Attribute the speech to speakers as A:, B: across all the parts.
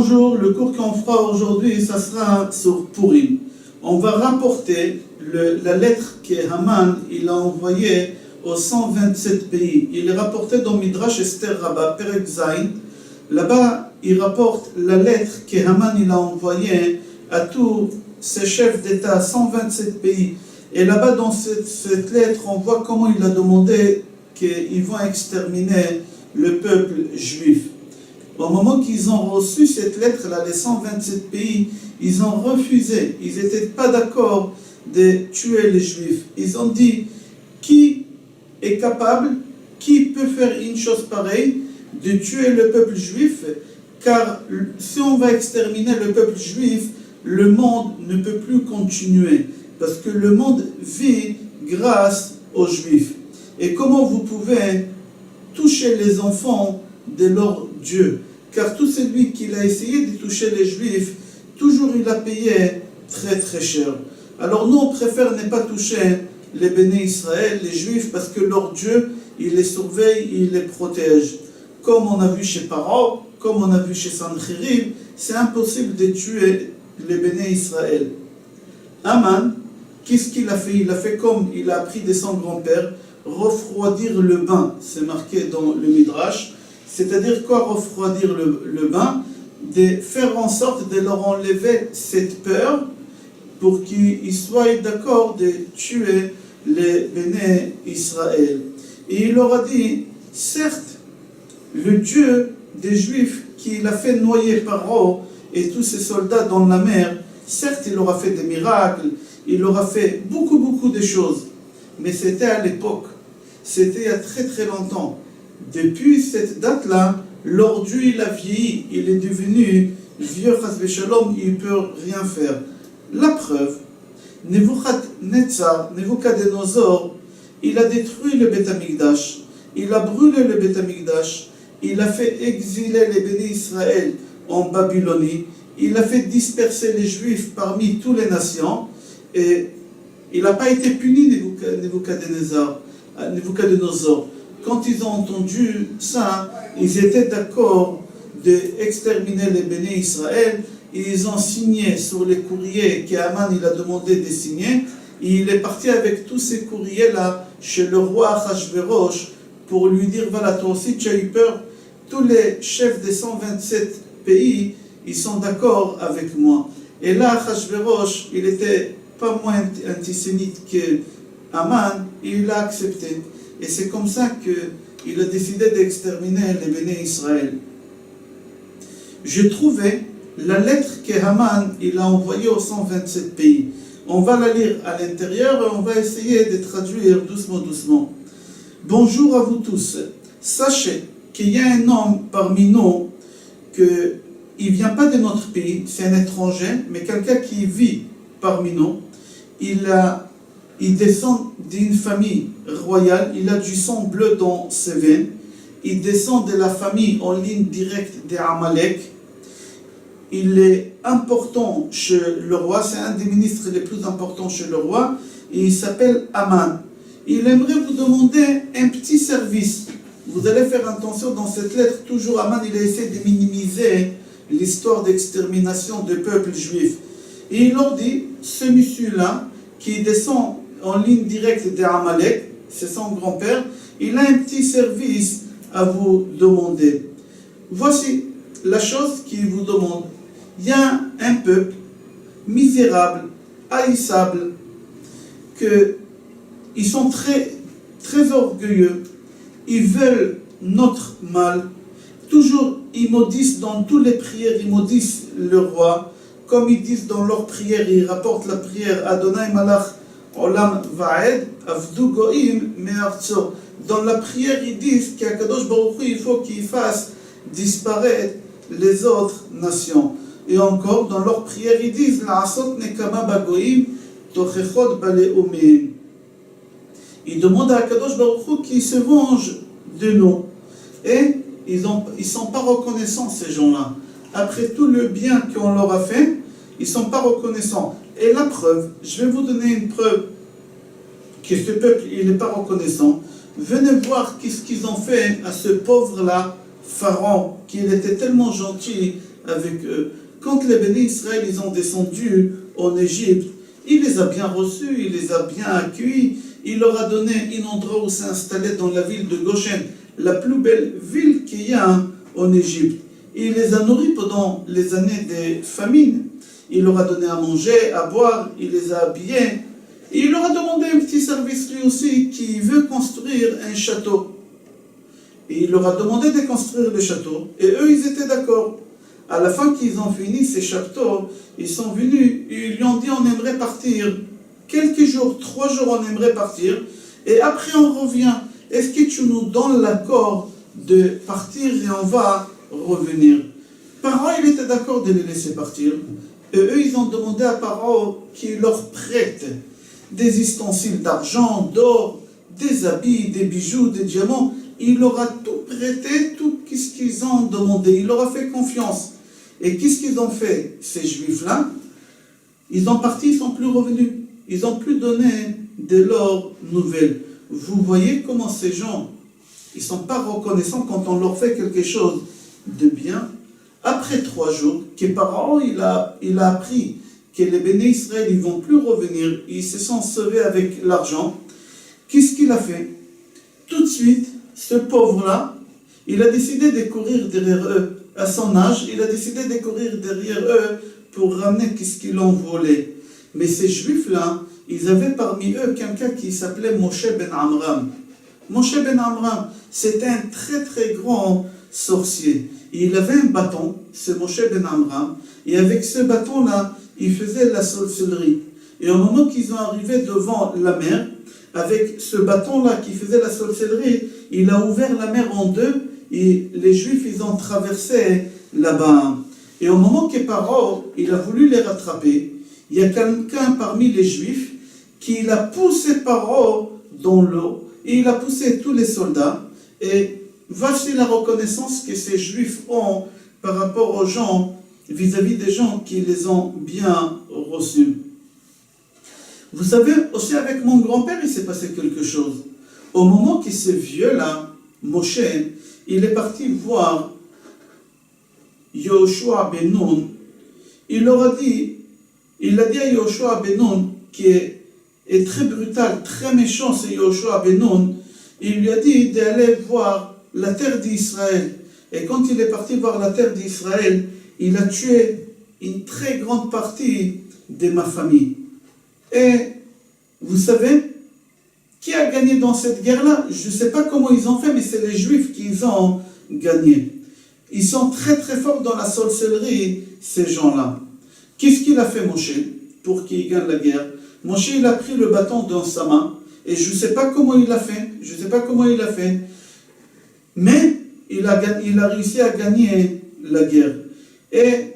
A: Bonjour, le cours qu'on fera aujourd'hui, ça sera sur Purim. On va rapporter la lettre que Haman il a envoyée aux 127 pays. Il est rapporté dans Midrash Esther Rabbah, Perek Zayin. Là-bas, il rapporte la lettre que Haman il a envoyée à tous ces chefs d'État, 127 pays. Et là-bas, dans cette lettre, on voit comment il a demandé qu'ils vont exterminer le peuple juif. Au moment qu'ils ont reçu cette lettre-là, les 127 pays, ils ont refusé. Ils n'étaient pas d'accord de tuer les Juifs. Ils ont dit, qui est capable, qui peut faire une chose pareille, de tuer le peuple juif, car si on va exterminer le peuple juif, le monde ne peut plus continuer, parce que le monde vit grâce aux Juifs. Et comment vous pouvez toucher les enfants de leur Dieu? Car tout celui qui a essayé de toucher les Juifs, toujours il a payé très très cher. Alors nous on préfère ne pas toucher les béné Israël, les Juifs, parce que leur Dieu, il les surveille, il les protège. Comme on a vu chez Paro, comme on a vu chez Sancheriv, c'est impossible de tuer les béné Israël. Haman, qu'est-ce qu'il a fait? Il a fait comme il a appris de son grand-père, refroidir le bain, c'est marqué dans le Midrash. C'est-à-dire quoi refroidir le bain? De faire en sorte de leur enlever cette peur pour qu'ils soient d'accord de tuer les béné Israël. Et il leur a dit, certes, le Dieu des Juifs qui l'a fait noyer Paro et tous ses soldats dans la mer, certes, il leur a fait des miracles, il leur a fait beaucoup de choses, mais c'était à l'époque, c'était il y a très très longtemps. Depuis cette date-là, leur Dieu il a vieilli, il est devenu vieux, chas v'shalom, il ne peut rien faire. La preuve, Nebuchadnezzar, il a détruit le Beth Amikdash, il a brûlé le Beth Amikdash, il a fait exiler les béné Israël en Babylonie, il a fait disperser les Juifs parmi toutes les nations, et il n'a pas été puni, Nebuchadnezzar. Quand ils ont entendu ça, ils étaient d'accord d'exterminer les béné Israël. Ils ont signé sur les courriers qu'Haman il a demandé de signer. Et il est parti avec tous ces courriers-là chez le roi Achashverosh pour lui dire, voilà, toi aussi tu as eu peur. Tous les chefs des 127 pays, ils sont d'accord avec moi. Et là, Achashverosh, il était pas moins antisémite que Haman, il l'a accepté. Et c'est comme ça qu'il a décidé d'exterminer les béné Israël. J'ai trouvé la lettre que Haman il a envoyée aux 127 pays. On va la lire à l'intérieur et on va essayer de traduire doucement. Bonjour à vous tous. Sachez qu'il y a un homme parmi nous que il ne vient pas de notre pays, c'est un étranger, mais quelqu'un qui vit parmi nous. Il descend d'une famille royale, il a du sang bleu dans ses veines, il descend de la famille en ligne directe des Amalek, il est important chez le roi, c'est un des ministres les plus importants chez le roi, et il s'appelle Haman. Il aimerait vous demander un petit service. Vous allez faire attention dans cette lettre, toujours Haman il a essayé de minimiser l'histoire d'extermination du peuple juif. Et il leur dit, ce monsieur-là, qui descend en ligne directe des Amalek, c'est son grand-père, il a un petit service à vous demander. Voici la chose qu'il vous demande. Il y a un peuple misérable, haïssable, ils sont très, très orgueilleux, ils veulent notre mal, toujours ils maudissent dans toutes les prières, ils maudissent le roi, comme ils disent dans leurs prières, ils rapportent la prière Adonai Malach Olam Va'ed Avdu Goim Me'artso. Dans la prière, ils disent qu'Akadosh Baruch Hu, il faut qu'il fasse disparaître les autres nations. Et encore, dans leur prière, ils disent La'asot nekama bagoim tochechot bale'umim. Ils demandent à Akadosh Baruch Hu qu'il se venge de nous. Et ils ne sont pas reconnaissants, ces gens-là. Après tout le bien qu'on leur a fait, ils ne sont pas reconnaissants. Et la preuve, je vais vous donner une preuve que ce peuple il n'est pas reconnaissant. Venez voir qu'est-ce qu'ils ont fait à ce pauvre-là, Pharaon, qui était tellement gentil avec eux. Quand les bénis Israël ils ont descendu en Égypte, il les a bien reçus, il les a bien accueillis, il leur a donné un endroit où s'installer dans la ville de Goshen, la plus belle ville qu'il y a en Égypte. Il les a nourris pendant les années de famine. Il leur a donné à manger, à boire, il les a habillés. Et il leur a demandé un petit service lui aussi qui veut construire un château. Et il leur a demandé de construire le château. Et eux, ils étaient d'accord. À la fin qu'ils ont fini ces châteaux, ils sont venus, ils lui ont dit on aimerait partir. Quelques jours, 3 jours, on aimerait partir. Et après on revient. Est-ce que tu nous donnes l'accord de partir et on va revenir? Pharaon, il était d'accord de les laisser partir. Et eux, ils ont demandé à Pharaon qu'il leur prête des ustensiles d'argent, d'or, des habits, des bijoux, des diamants. Il leur a tout prêté, tout ce qu'ils ont demandé. Il leur a fait confiance. Et qu'est-ce qu'ils ont fait, ces Juifs-là? Ils ont parti, ils ne sont plus revenus. Ils n'ont plus donné de leurs nouvelles. Vous voyez comment ces gens, ils ne sont pas reconnaissants quand on leur fait quelque chose de bien. Après 3 jours, que Pharaon, il a appris que les bénis Israël, ils ne vont plus revenir. Ils se sont sauvés avec l'argent. Qu'est-ce qu'il a fait? Tout de suite, ce pauvre-là, il a décidé de courir derrière eux. À son âge, il a décidé de courir derrière eux pour ramener ce qu'ils ont volé. Mais ces Juifs-là, ils avaient parmi eux quelqu'un qui s'appelait Moshe ben Amram. Moshe ben Amram, c'était un très très grand sorcier. Il avait un bâton, c'est Moshe ben Amram, et avec ce bâton-là, il faisait la sorcellerie. Et au moment qu'ils ont arrivé devant la mer, avec ce bâton-là qui faisait la sorcellerie, il a ouvert la mer en deux, et les Juifs, ils ont traversé là-bas. Et au moment que Pharaon, il a voulu les rattraper, il y a quelqu'un parmi les Juifs qui a poussé Pharaon dans l'eau, et il a poussé tous les soldats, et voici la reconnaissance que ces Juifs ont par rapport aux gens, vis-à-vis des gens qui les ont bien reçus. Vous savez, aussi avec mon grand-père, il s'est passé quelque chose. Au moment que ce vieux-là, Moshe, il est parti voir Yoshua ben Nun, il a dit à Yoshua ben Nun, qui est très brutal, très méchant, c'est Yoshua ben Nun, il lui a dit d'aller voir la terre d'Israël. Et quand il est parti voir la terre d'Israël, il a tué une très grande partie de ma famille. Et vous savez, qui a gagné dans cette guerre-là? Je ne sais pas comment ils ont fait, mais c'est les Juifs qui ont gagné. Ils sont très très forts dans la sorcellerie, ces gens-là. Qu'est-ce qu'il a fait Moshe pour qu'il gagne la guerre? Moshe, il a pris le bâton dans sa main, et je ne sais pas comment il a fait, mais il a réussi à gagner la guerre. Et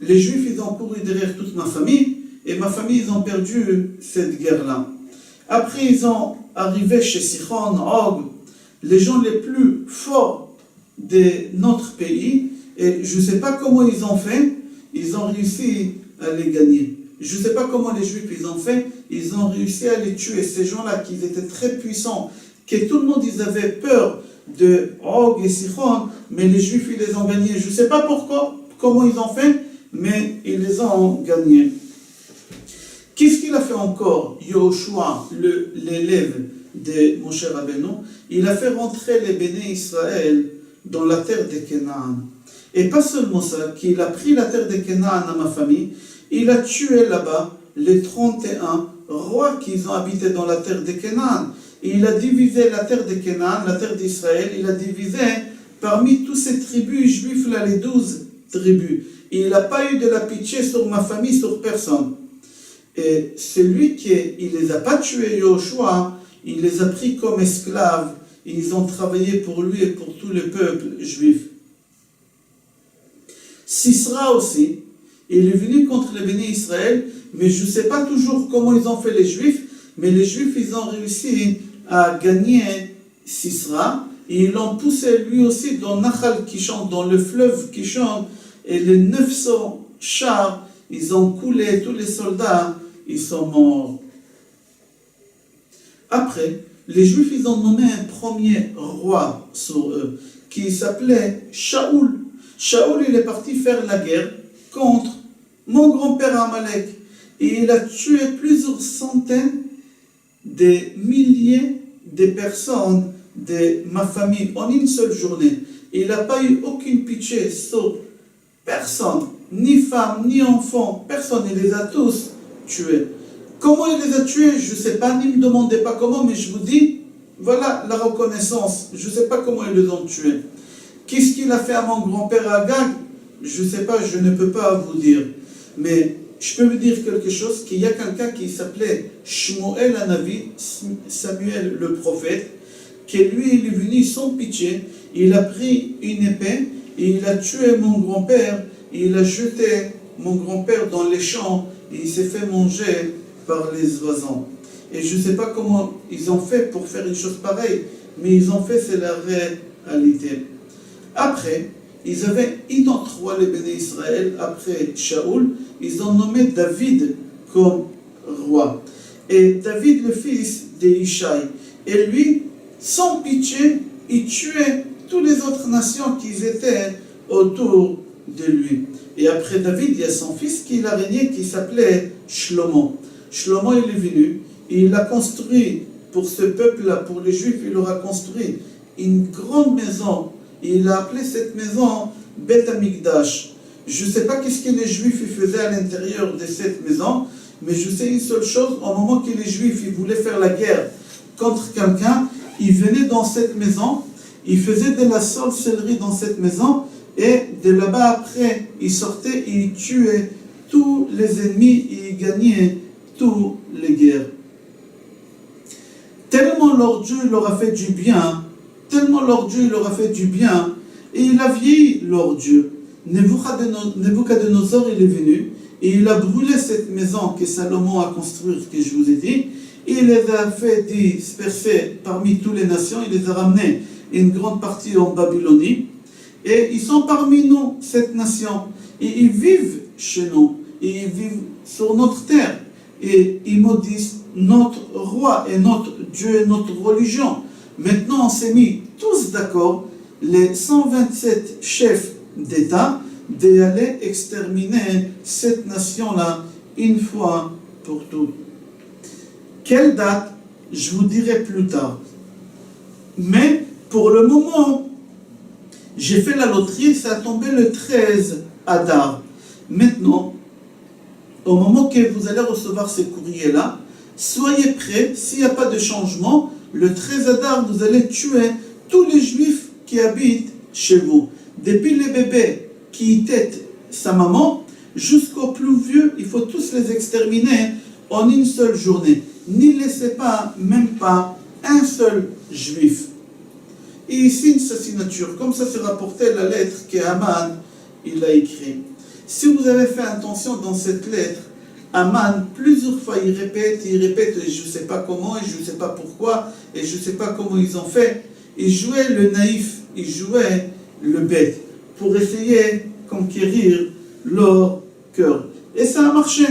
A: les Juifs, ils ont couru derrière toute ma famille, et ma famille, ils ont perdu cette guerre-là. Après, ils ont arrivé chez Sichon, Og, les gens les plus forts de notre pays, et je ne sais pas comment ils ont fait, ils ont réussi à les gagner. Je ne sais pas comment les Juifs ils ont fait, ils ont réussi à les tuer. Ces gens-là qui étaient très puissants, que tout le monde ils avaient peur de Og et Sichon, mais les Juifs ils les ont gagnés. Je ne sais pas pourquoi, comment ils ont fait, mais ils les ont gagnés. Qu'est-ce qu'il a fait encore, Yoshua, l'élève de Moshe Rabbeinu? Il a fait rentrer les bénis Israël dans la terre de Canaan. Et pas seulement ça, qu'il a pris la terre de Canaan à ma famille, il a tué là-bas les 31 rois qui ont habité dans la terre de Canaan. Il a divisé la terre de Canaan, la terre d'Israël, il a divisé parmi toutes ces tribus juives là, les 12 tribus. Et il n'a pas eu de la pitié sur ma famille, sur personne. Et c'est lui qui ne les a pas tués, Yoshua, il les a pris comme esclaves, et ils ont travaillé pour lui et pour tout le peuple juif. Sisra aussi, il est venu contre les bénis Israël, mais je ne sais pas toujours comment ils ont fait les Juifs, mais les Juifs, ils ont réussi à gagner Sisra, et ils l'ont poussé lui aussi dans Nachal Kishon, dans le fleuve Kishon, et les 900 chars, ils ont coulé, tous les soldats, ils sont morts. Après, les Juifs, ils ont nommé un premier roi sur eux, qui s'appelait Shaoul. Shaoul, il est parti faire la guerre contre mon grand-père Amalek. Et il a tué plusieurs centaines de milliers de personnes de ma famille en une seule journée. Il n'a pas eu aucune pitié sur personne, ni femme, ni enfant, personne. Il les a tous tués. Comment il les a tués, je ne sais pas, ne me demandez pas comment, mais je vous dis, voilà la reconnaissance. Je ne sais pas comment ils les ont tués. Qu'est-ce qu'il a fait à mon grand-père Agag? Je ne sais pas, je ne peux pas vous dire. Mais je peux vous dire quelque chose, qu'il y a quelqu'un qui s'appelait Shmuel Hanavi, Samuel le prophète, qui lui, il est venu sans pitié, il a pris une épée, et il a tué mon grand-père, et il a jeté mon grand-père dans les champs, et il s'est fait manger par les oiseaux. Et je ne sais pas comment ils ont fait pour faire une chose pareille, mais ils ont fait, c'est la réalité. Après, ils avaient un autre roi, les béné Israël, après Shaoul, ils ont nommé David comme roi. Et David, le fils d'Ishai, et lui, sans pitié, il tuait toutes les autres nations qui étaient autour de lui. Et après David, il y a son fils qui a régné, qui s'appelait Shlomo. Shlomo, il est venu, et il a construit pour ce peuple-là, pour les Juifs, il leur a construit une grande maison. Et il a appelé cette maison Bet Amikdash. Je ne sais pas qu'est-ce que les Juifs faisaient à l'intérieur de cette maison, mais je sais une seule chose, au moment que les Juifs ils voulaient faire la guerre contre quelqu'un, ils venaient dans cette maison, ils faisaient de la sorcellerie dans cette maison, et de là-bas après, ils sortaient et ils tuaient tous les ennemis et ils gagnaient toutes les guerres. Tellement leur Dieu leur a fait du bien, tellement leur Dieu leur a fait du bien, et il a vieilli leur Dieu. Nebuchadnezzar, il est venu, et il a brûlé cette maison que Salomon a construite, que je vous ai dit, et il les a fait disperser parmi toutes les nations, il les a ramenés une grande partie en Babylonie, et ils sont parmi nous, cette nation, et ils vivent chez nous, et ils vivent sur notre terre, et ils maudissent notre roi et notre Dieu et notre religion. Maintenant, on s'est mis tous d'accord, les 127 chefs d'État, d'aller exterminer cette nation-là une fois pour toutes. Quelle date? Je vous dirai plus tard. Mais pour le moment, j'ai fait la loterie, ça a tombé le 13 Adar. Maintenant, au moment que vous allez recevoir ces courriers-là, soyez prêts, s'il n'y a pas de changement, le 13 Adar, vous allez tuer tous les Juifs qui habitent chez vous. Depuis les bébés qui têtent sa maman, jusqu'aux plus vieux, il faut tous les exterminer en une seule journée. N'y laissez pas, même pas, un seul Juif. Et il signe sa signature. Comme ça, c'est rapporté la lettre qu'Aman il a écrite. Si vous avez fait attention dans cette lettre, Aman, plusieurs fois, il répète, et je ne sais pas comment, et je ne sais pas pourquoi, et je ne sais pas comment ils ont fait. Ils jouaient le naïf, ils jouaient le bête, pour essayer de conquérir leur cœur. Et ça a marché,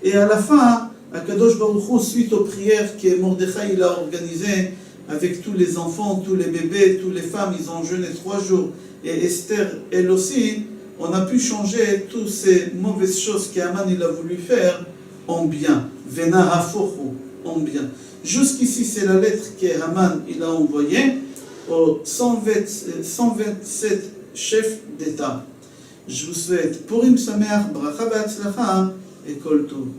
A: Et à la fin, Akadosh Baruch Hu, suite aux prières que Mordechai il a organisées, avec tous les enfants, tous les bébés, toutes les femmes, ils ont jeûné 3 jours, et Esther, elle aussi, on a pu changer toutes ces mauvaises choses qu'Aman il a voulu faire en bien. Vena hafochu, en bien. Jusqu'ici, c'est la lettre qu'Aman il a envoyée aux 127 chefs d'État. Je vous souhaite Purim Sameach, Bracha Be'atzlacha et Kol Tov.